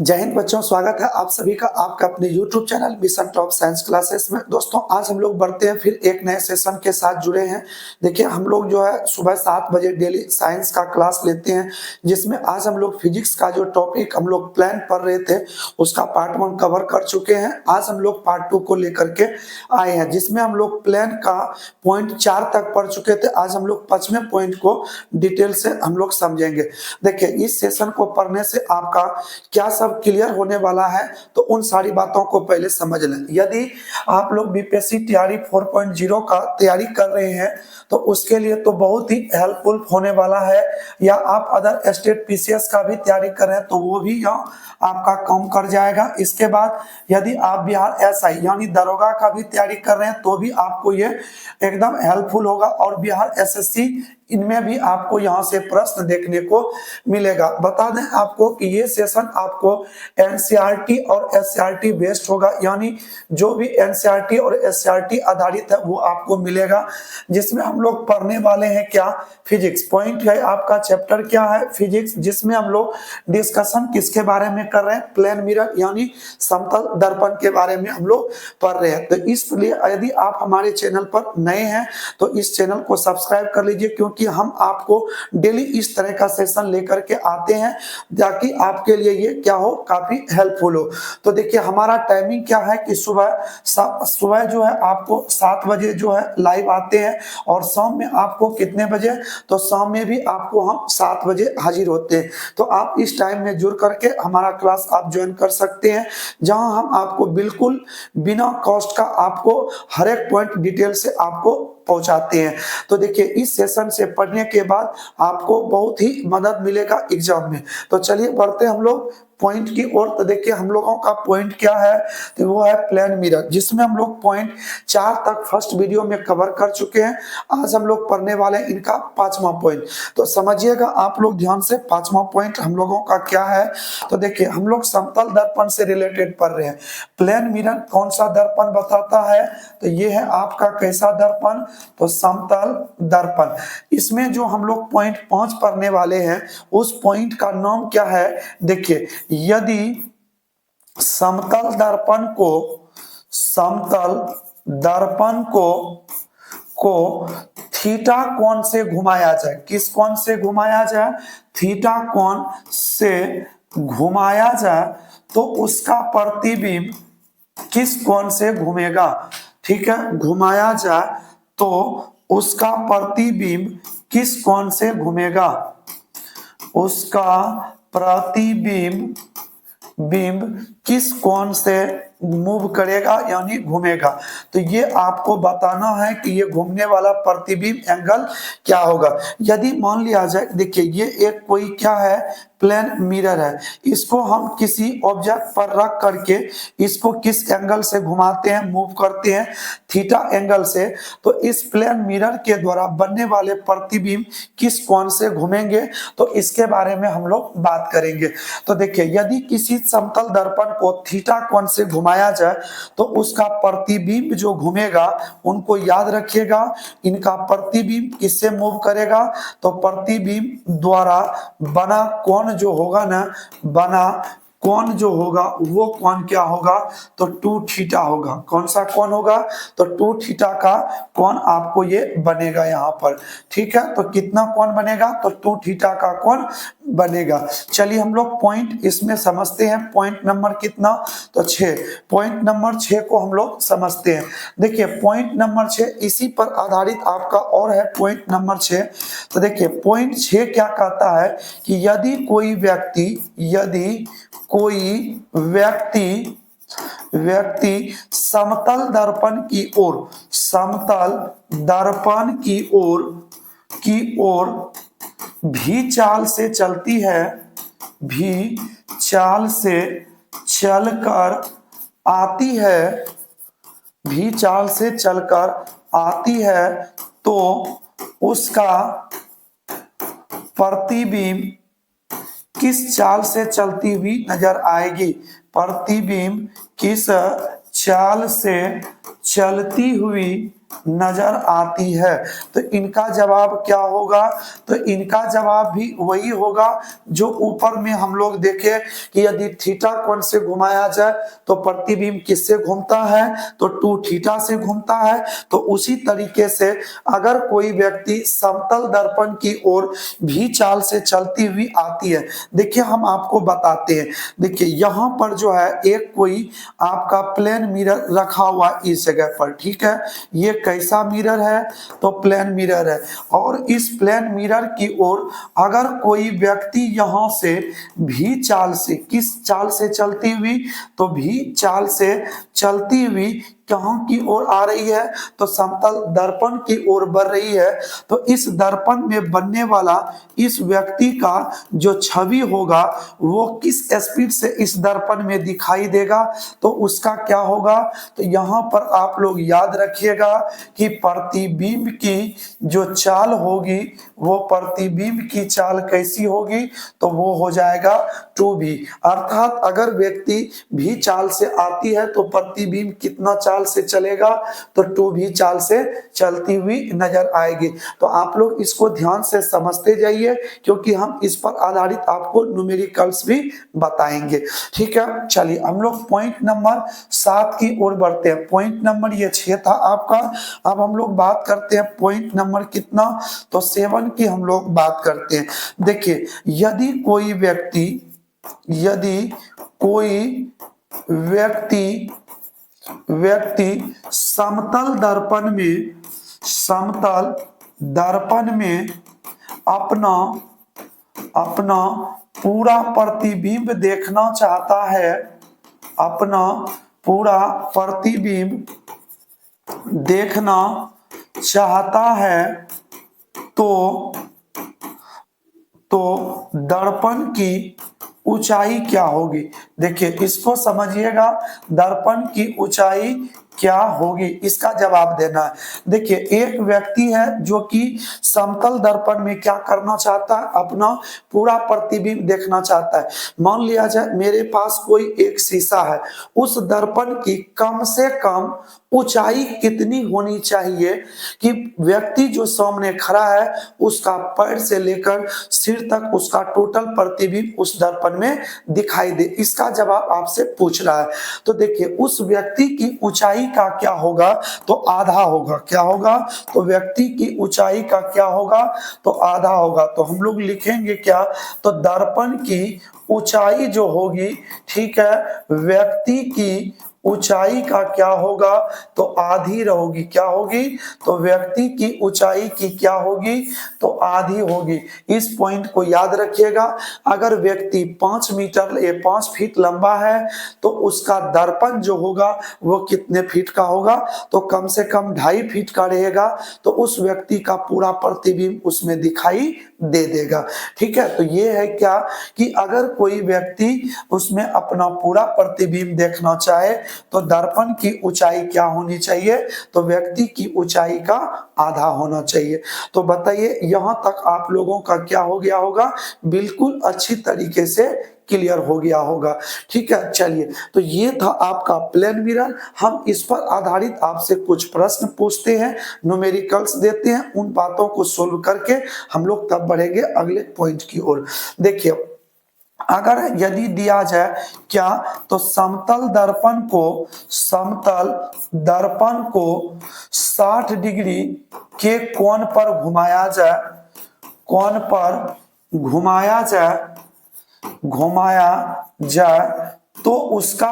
जय हिंद बच्चों, स्वागत है आप सभी का आपका अपने YouTube channel mission top science classes में। दोस्तों आज हम लोग बढ़ते हैं फिर एक नए सेशन के साथ जुड़े हैं। देखिए हम लोग जो है सुबह 7 बजे डेली साइंस का क्लास लेते हैं, जिसमें आज हम लोग फिजिक्स का जो टॉपिक हम लोग प्लान पढ़ रहे थे उसका पार्ट 1 कवर कर चुके हैं। आज हम लोग पार्ट 2 को लेकर के आए हैं, जिसमें हम लोग प्लान का पॉइंट 4 तक पढ़ चुके थे। आज हम लोग 5वें पॉइंट को डिटेल से हम लोग समझेंगे। देखिए इस सेशन को पढ़ने से आपका क्या सब क्लियर होने वाला है, तो उन सारी बातों को पहले समझ लें। यदि आप लोग बीपीएससी तैयारी 4.0 का तैयारी कर रहे हैं तो उसके लिए तो बहुत ही हेल्पफुल होने वाला है, या आप अदर स्टेट पीसीएस का भी तैयारी कर रहे हैं तो वो भी आपका कम कर जाएगा। इसके बाद यदि आप बिहार एसआई यानी दरोगा का भी तैयारी कर रहे हैं तो भी आपको ये एकदम हेल्पफुल होगा, और बिहार एसएससी इनमें भी आपको यहाँ से प्रश्न देखने को मिलेगा। बता दें आपको कि ये सेशन आपको एनसीईआरटी और एससीईआरटी बेस्ड होगा, यानी जो भी एनसीईआरटी और एससीईआरटी आधारित है वो आपको मिलेगा, जिसमें हम लोग पढ़ने वाले हैं क्या, फिजिक्स। पॉइंट है आपका चैप्टर क्या है, फिजिक्स, जिसमें हम लोग डिस्कशन किसके बारे में कर रहे हैं, प्लेन मिरर यानी समतल दर्पण के बारे में हम लोग पढ़ रहे हैं। तो इसलिए यदि आप हमारे चैनल पर नए हैं तो इस चैनल को सब्सक्राइब कर लीजिए, क्योंकि हम आपको डेली इस तरह का सेशन लेकर के आते हैं ताकि आपके लिए ये क्या हो, काफी हेल्पफुल हो। तो देखिए हमारा टाइमिंग क्या है कि सुबह जो है आपको 7 बजे जो है लाइव आते हैं, और शाम में आपको कितने बजे, तो शाम में भी आपको हम 7 बजे हाजिर होते हैं। तो आप इस टाइम में जुड़ करके हमारा क्लास आप ज्वाइन कर सकते हैं, जहां हम आपको बिल्कुल बिना कॉस्ट का आपको हर एक पॉइंट डिटेल से आपको पहुंचाते हैं। तो देखिए इस सेशन से पढ़ने के बाद आपको बहुत ही मदद मिलेगा एग्जाम में। तो चलिए बढ़ते हम लोग पॉइंट की ओर। तो देखिए हम लोगों का पॉइंट क्या है, तो वो है प्लेन मिरर, जिसमें हम लोग पॉइंट 4 तक फर्स्ट वीडियो में कवर कर चुके हैं। आज हम लोग पढ़ने वाले हैं इनका 5वां पॉइंट। तो समझिएगा आप लोग ध्यान से, 5वां पॉइंट हम लोगों का क्या है। तो देखिए हम लोग समतल दर्पण से रिलेटेड पढ़ रहे हैं। प्लेन मिरर कौन सा दर्पण बताता है, तो ये है आपका कैसा दर्पण, तो समतल दर्पण। इसमें जो हम लोग पॉइंट 5 पढ़ने वाले हैं उस पॉइंट का नाम क्या है। देखिए यदि समतल दर्पण को थीटा कोण से घुमाया जाए, किस कोण से घुमाया जाए, थीटा कोण से घुमाया जाए, तो उसका प्रतिबिंब किस कोण से घूमेगा। ठीक है, घुमाया जाए तो उसका प्रतिबिंब किस कोण से घूमेगा, उसका प्रतिबिंब किस कोण से मूव करेगा यानी घूमेगा। तो ये आपको बताना है कि ये घूमने वाला प्रतिबिंब एंगल क्या होगा। यदि मान लिया जाए, देखिए ये एक कोई क्या है, प्लेन मिरर है, इसको हम किसी ऑब्जेक्ट पर रख करके इसको किस एंगल से घुमाते हैं, मूव करते हैं, थीटा एंगल से। तो इस प्लेन मिरर के द्वारा बनने वाले प्रतिबिंब किस कोण से घूमेंगे, तो इसके बारे में हम लोग बात करेंगे। तो देखिए यदि किसी समतल दर्पण को थीटा कोण से घुमाया जाए तो उसका प्रतिबिंब जो घूमेगा, उनको याद रखिएगा, इनका प्रतिबिंब किससे मूव करेगा, तो प्रतिबिंब द्वारा बना कोण जो होगा ना, बना कोण जो होगा वो कोण क्या होगा, तो 2 थीटा होगा। कौन सा कोण होगा, तो 2 थीटा का कोण आपको ये बनेगा यहाँ पर। ठीक है, तो कितना कोण बनेगा, तो 2 थीटा का कोण बनेगा। चलिए हम लोग पॉइंट इसमें समझते हैं। पॉइंट नंबर कितना, तो 6। पॉइंट नंबर 6 को हम लोग समझते हैं। देखिए पॉइंट नंबर 6 इसी पर आधारित आपका और है पॉइंट नंबर 6। तो देखिए पॉइंट 6 क्या कहता है कि यदि कोई व्यक्ति समतल दर्पण की ओर भी चाल से चलकर आती है, तो उसका प्रतिबिंब किस चाल से चलती हुई नजर आएगी, प्रतिबिंब किस चाल से चलती हुई नजर आती है। तो इनका जवाब क्या होगा? तो इनका जवाब भी वही होगा जो ऊपर में हम लोग देखे कि यदि थीटा कोण से घुमाया जाए तो प्रतिबिंब किससे घूमता है? तो 2 थीटा से घूमता है। तो उसी तरीके से अगर कोई व्यक्ति समतल दर्पण की ओर भी चाल से चलती हुई आती है, देखिए हम आपको बताते हैं। देखिए यहाँ पर जो है एक कोई आपका प्लेन मिरर रखा हुआ इस जगह पर, ठीक है। ये कैसा मिरर है? तो प्लेन मिरर है। और इस प्लेन मिरर की ओर अगर कोई व्यक्ति यहाँ से भी चाल से, किस चाल से चलती हुई? तो भी चाल से चलती हुई कहाँ की ओर आ रही है? तो समतल दर्पण की ओर बढ़ रही है। तो इस दर्पण में बनने वाला इस व्यक्ति का जो छवि होगा वो किस स्पीड से इस दर्पण में दिखाई देगा? तो उसका क्या होगा? तो यहाँ पर आप लोग याद रखिएगा कि प्रतिबिंब की जो चाल होगी वो प्रतिबिंब की चाल कैसी होगी? तो वो हो जाएगा 2v। अर्थात अगर व्यक्ति भी चाल से आती है तो प्रतिबिंब कितना चाल से चलेगा? तो 2v चाल से चलती हुई नजर आएगी। तो आप लोग इसको ध्यान से समझते जाइए क्योंकि हम इस पर आधारित आपको न्यूमेरिकल्स भी बताएंगे, ठीक है। चलिए हम लोग पॉइंट नंबर 7 की ओर बढ़ते हैं। पॉइंट नंबर ये 6 था आपका। अब हम लोग बात करते हैं पॉइंट नंबर कितना? तो 7 की हम लोग बात करते हैं। देखिए यदि कोई व्यक्ति समतल दर्पण में अपना पूरा प्रतिबिंब देखना चाहता है, अपना पूरा प्रतिबिंब देखना चाहता है, तो दर्पण की ऊंचाई क्या होगी? देखिए इसको समझिएगा, दर्पण की ऊंचाई क्या होगी इसका जवाब देना है। देखिए एक व्यक्ति है जो कि समतल दर्पण में क्या करना चाहता है? अपना पूरा प्रतिबिंब देखना चाहता है। मान लिया जाए मेरे पास कोई एक शीशा है, उस दर्पण की कम से कम ऊंचाई कितनी होनी चाहिए कि व्यक्ति जो सामने खड़ा है उसका पैर से लेकर सिर तक उसका टोटल प्रतिबिंब उस दर्पण में दिखाई दे? इसका जवाब आपसे पूछ रहा है। तो देखिए उस व्यक्ति की ऊंचाई का क्या होगा? तो आधा होगा। क्या होगा? तो व्यक्ति की ऊंचाई का क्या होगा? तो आधा होगा। तो हम लोग लिखेंगे क्या? तो दर्पण की ऊंचाई जो होगी, ठीक है, व्यक्ति की ऊंचाई का क्या होगा? तो आधी रहोगी। क्या होगी? तो व्यक्ति की ऊंचाई की क्या होगी? तो आधी होगी। इस पॉइंट को याद रखिएगा। अगर व्यक्ति 5 मीटर या 5 फीट लंबा है तो उसका दर्पण जो होगा वो कितने फीट का होगा? तो कम से कम 2.5 फीट का रहेगा। तो उस व्यक्ति का पूरा प्रतिबिंब उसमें दिखाई दे देगा, ठीक है। तो ये है क्या कि अगर कोई व्यक्ति उसमें अपना पूरा प्रतिबिंब देखना चाहे तो दर्पण की ऊंचाई क्या होनी चाहिए? तो व्यक्ति की ऊंचाई का आधा होना चाहिए। तो बताइए यहां तक आप लोगों का क्या हो गया होगा? बिल्कुल अच्छी तरीके से क्लियर हो गया होगा, ठीक है। चलिए तो ये था आपका प्लेन मिरर। हम इस पर आधारित आपसे कुछ प्रश्न पूछते हैं, न्यूमेरिकल्स देते हैं, उन बातों को सोल्व करके हम लोग तब बढ़ेंगे अगले पॉइंट की ओर। देखिए अगर यदि दिया जाए क्या? तो समतल दर्पण को 60 डिग्री के कोण पर घुमाया जाए तो उसका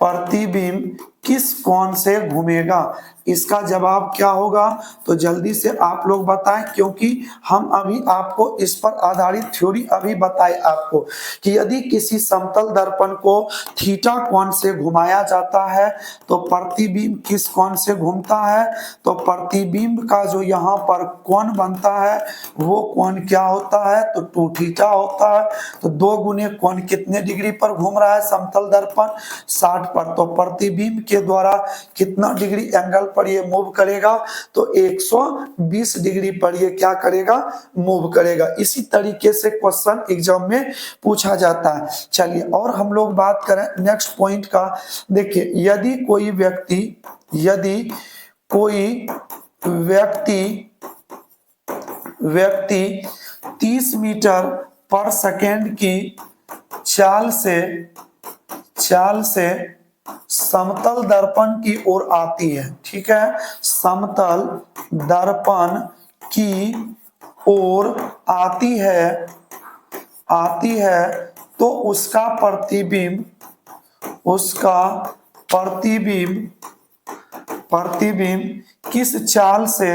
प्रतिबिंब किस कोण से घूमेगा? इसका जवाब क्या होगा? तो जल्दी से आप लोग बताएं क्योंकि हम अभी आपको इस पर आधारित थ्योरी अभी बताए आपको कि यदि किसी समतल दर्पण को थीटा कोण से घुमाया जाता है तो प्रतिबिंब किस कोण से घूमता है? तो प्रतिबिंब का जो यहाँ पर कोण बनता है वो कोण क्या होता है? तो 2 थीटा होता है। तो 2 गुने कोण कितने डिग्री पर घूम रहा है समतल दर्पण? 60 पर। तो प्रतिबिंब के द्वारा कितना डिग्री एंगल पर ये मूव करेगा तो 120 डिग्री पर ये क्या करेगा, मूव करेगा। इसी तरीके से क्वेश्चन एग्जाम में पूछा जाता है। चलिए और हम लोग बात करें नेक्स्ट पॉइंट का। देखिए यदि कोई व्यक्ति 30 मीटर पर सेकेंड की चाल से समतल दर्पण की ओर आती है, ठीक है, समतल दर्पण की ओर आती है तो उसका प्रतिबिंब किस चाल से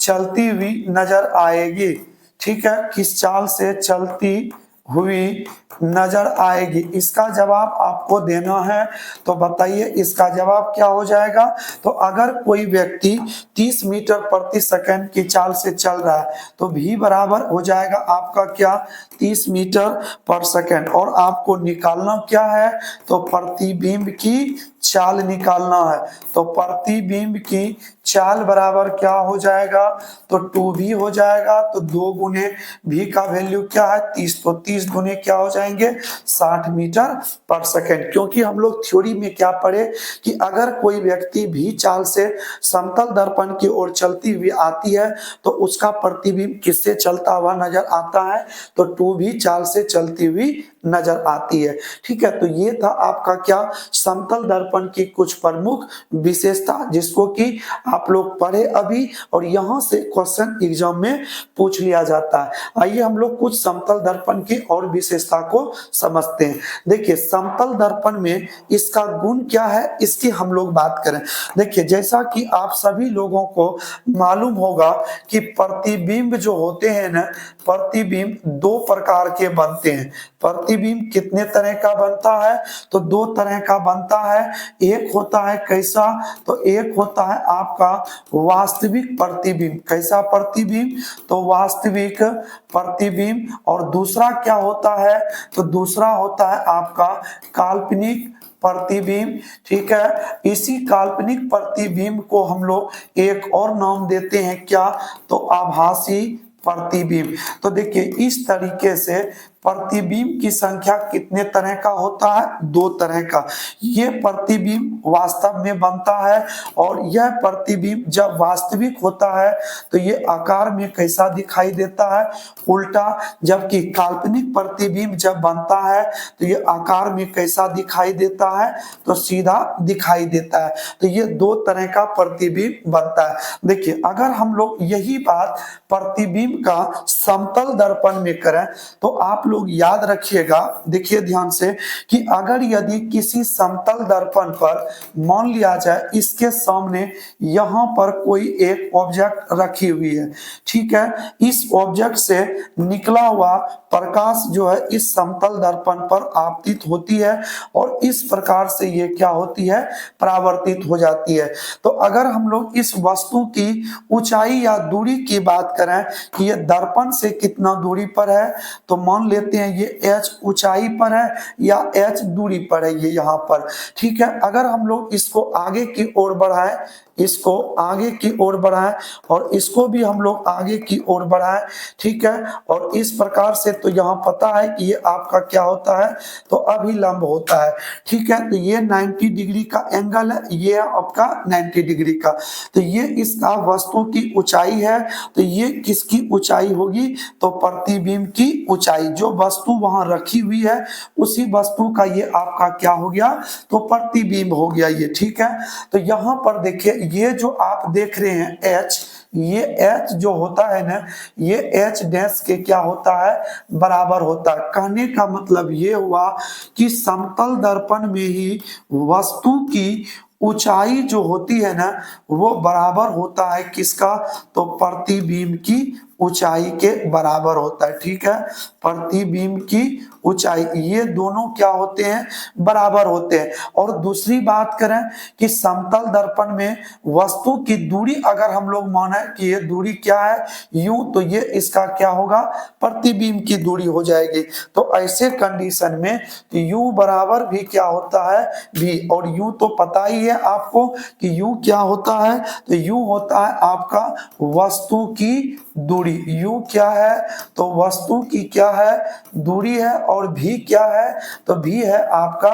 चलती हुई नजर आएगी, ठीक है, किस चाल से चलती हुई नजर आएगी। इसका जवाब आपको देना है, तो बताइए इसका जवाब क्या हो जाएगा। तो अगर कोई व्यक्ति 30 मीटर प्रति सेकंड की चाल से चल रहा है तो v बराबर हो जाएगा आपका क्या, 30 मीटर पर सेकंड, और आपको निकालना क्या है, तो प्रतिबिंब की चाल निकालना है। तो प्रतिबिंब की चाल बराबर क्या हो जाएगा, तो 2v हो जाएगा। तो 2 गुने v का वैल्यू क्या है, 30, तो 30 गुने क्या हो जाएंगे, 60 मीटर पर सेकंड। क्योंकि हम लोग थ्योरी में क्या पढ़े कि अगर कोई व्यक्ति v चाल से समतल दर्पण की ओर चलती हुई आती है तो उसका प्रतिबिंब किससे चलता हुआ नजर आता है, तो 2v चाल से चलती हुई नजर आती है, ठीक है। तो ये था आपका क्या, समतल दर्पण की कुछ प्रमुख विशेषता जिसको कि आप लोग पढ़े अभी, और यहां से क्वेश्चन एग्जाम में पूछ लिया जाता है। आइए हम लोग कुछ समतल दर्पण की और विशेषता को समझते हैं। देखिए समतल दर्पण में इसका गुण क्या है, इसकी हम लोग बात करें। देखिए जैसा कि आप सभी लोगों को मालूम होगा कि प्रतिबिंब जो होते हैं ना, प्रतिबिंब 2 प्रकार के बनते हैं। प्रतिबिंब कितने तरह का बनता है, तो 2 तरह का बनता है। एक होता है कैसा, तो एक होता है आपका वास्तविक प्रतिबिंब। कैसा प्रतिबिंब, तो वास्तविक प्रतिबिंब। और दूसरा क्या होता है, तो दूसरा होता है आपका काल्पनिक प्रतिबिंब, ठीक है। इसी काल्पनिक प्रतिबिंब को हम लोग एक और नाम देते हैं क्या, तो आभासी प्रतिबिंब। तो देखिए इस तरीके से प्रतिबिंब की संख्या कितने तरह का होता है, 2 तरह का। ये प्रतिबिंब वास्तव में बनता है, और यह प्रतिबिंब जब वास्तविक होता है तो ये आकार में कैसा दिखाई देता है, उल्टा। जबकि काल्पनिक प्रतिबिंब जब बनता है तो ये आकार में कैसा दिखाई देता है, तो सीधा दिखाई देता है। तो ये 2 तरह का प्रतिबिंब बनता है। देखिए अगर हम लोग यही बात प्रतिबिंब का समतल दर्पण में करें तो आप लोग याद रखिएगा, देखिए ध्यान से, कि अगर यदि किसी समतल दर्पण पर मान लिया जाए इसके सामने यहां पर कोई एक ऑब्जेक्ट रखी हुई है, ठीक है, इस ऑब्जेक्ट से निकला हुआ प्रकाश जो है इस समतल दर्पण पर आपतित होती है, और इस प्रकार से ये क्या होती है, परावर्तित हो जाती है। तो अगर हम लोग इस वस्तु की ऊंचाई या दूरी की बात करें कि ये दर्पण से कितना दूरी पर है, तो मान लेते हैं ये h ऊंचाई पर है या h दूरी पर है, ये यहाँ पर, ठीक है। अगर हम लोग इसको आगे की ओर बढ़ाएं, इसको आगे की ओर बढ़ाएं, और इसको भी हम लोग आगे की ओर बढ़ाएं, ठीक है, और इस प्रकार से, तो यहाँ पता है कि ये आपका क्या होता है, तो अभिलंब होता है, ठीक है। तो ये 90 डिग्री का एंगल है, ये आपका 90 डिग्री का। तो ये इसका वस्तु की ऊंचाई है। तो ये किसकी ऊंचाई होगी, तो प्रतिबिंब की ऊंचाई। जो वस्तु वहां रखी हुई है उसी वस्तु का ये आपका क्या हो गया, तो प्रतिबिंब हो गया ये, ठीक है। तो यहाँ पर देखिए ये जो आप देख रहे हैं h, ये h जो होता है ना, ये h डैश के क्या होता है, बराबर होता है। कहने का मतलब ये हुआ कि समतल दर्पण में ही वस्तु की ऊंचाई जो होती है ना, वो बराबर होता है किसका, तो प्रतिबिंब की ऊंचाई के बराबर होता है, ठीक है। प्रतिबिंब की ऊंचाई, ये दोनों क्या होते हैं, बराबर होते हैं। और दूसरी बात करें कि समतल दर्पण में वस्तु की दूरी अगर हम लोग माने कि ये दूरी क्या है u, तो ये इसका क्या होगा, प्रतिबिंब की दूरी हो जाएगी। तो ऐसे कंडीशन में u बराबर भी क्या होता है, v। और u तो पता ही है आपको कि u क्या होता है, तो u होता है आपका वस्तु की दूरी। u क्या है, तो वस्तु की क्या है, दूरी है। और v क्या है, तो v है आपका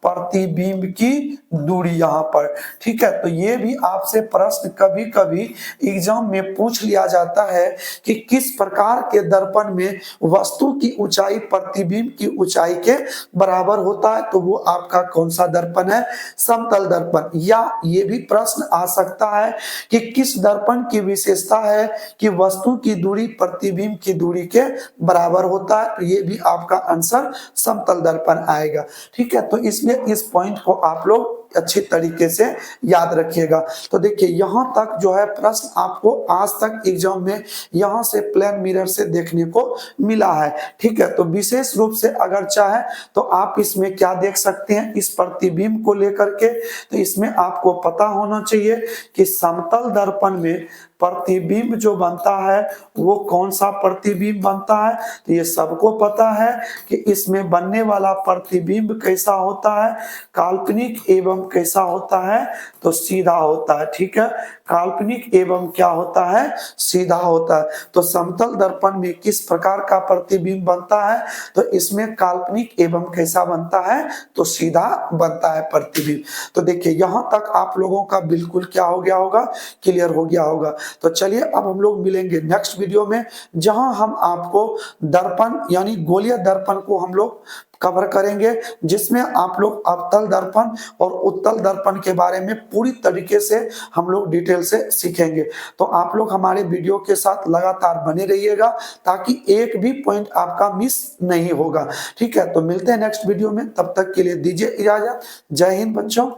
प्रतिबिंब की दूरी यहाँ पर, ठीक है। तो ये भी आपसे प्रश्न कभी कभी एग्जाम में पूछ लिया जाता है कि किस प्रकार के दर्पण में वस्तु की ऊंचाई प्रतिबिंब की ऊंचाई के बराबर होता है, तो वो आपका कौन सा दर्पण है, समतल दर्पण। या ये भी प्रश्न आ सकता है कि किस दर्पण की विशेषता है कि वस्तु की दूरी प्रतिबिंब की दूरी के बराबर होता है, तो ये भी आपका आंसर समतल दर्पण आएगा, ठीक है। तो इसलिए इस पॉइंट को आप लोग अच्छी तरीके से याद रखिएगा। तो देखिए यहां तक जो है प्रश्न आपको आज तक एग्जाम में यहां से प्लेन मिरर से देखने को मिला है, ठीक है। तो विशेष रूप से अगर चाहे तो आप इसमें क्या देख सकते हैं, इस प्रतिबिंब को लेकर के, तो इसमें आपको पता होना चाहिए कि समतल दर्पण में प्रतिबिंब जो बनता है वो कौन सा प्रतिबिंब बनता है, तो ये सबको पता है कि इसमें बनने वाला प्रतिबिंब कैसा होता है, काल्पनिक एवं कैसा होता है, तो सीधा होता है, ठीक है। काल्पनिक एवं क्या होता है, सीधा होता है। तो समतल दर्पण में किस प्रकार का प्रतिबिंब बनता है, तो इसमें काल्पनिक एवं कैसा बनता है, तो सीधा बनता है प्रतिबिंब। तो देखिए यहां तक आप लोगों का बिल्कुल क्या हो गया होगा, क्लियर हो गया होगा। तो चलिए अब हम लोग मिलेंगे नेक्स्ट वीडियो में, जहां हम आपको दर्पण यानी गोलीय दर्पण को हम लोग कवर करेंगे, जिसमें आप लोग अवतल दर्पण और उत्तल दर्पण के बारे में पूरी तरीके से हम लोग डिटेल से सीखेंगे। तो आप लोग हमारे वीडियो के साथ लगातार बने रहिएगा ताकि एक भी पॉइंट आपका मिस नहीं होगा, ठीक है। तो मिलते हैं नेक्स्ट वीडियो में, तब तक के लिए दीजिए इजाजत। जय हिंद बच्चों।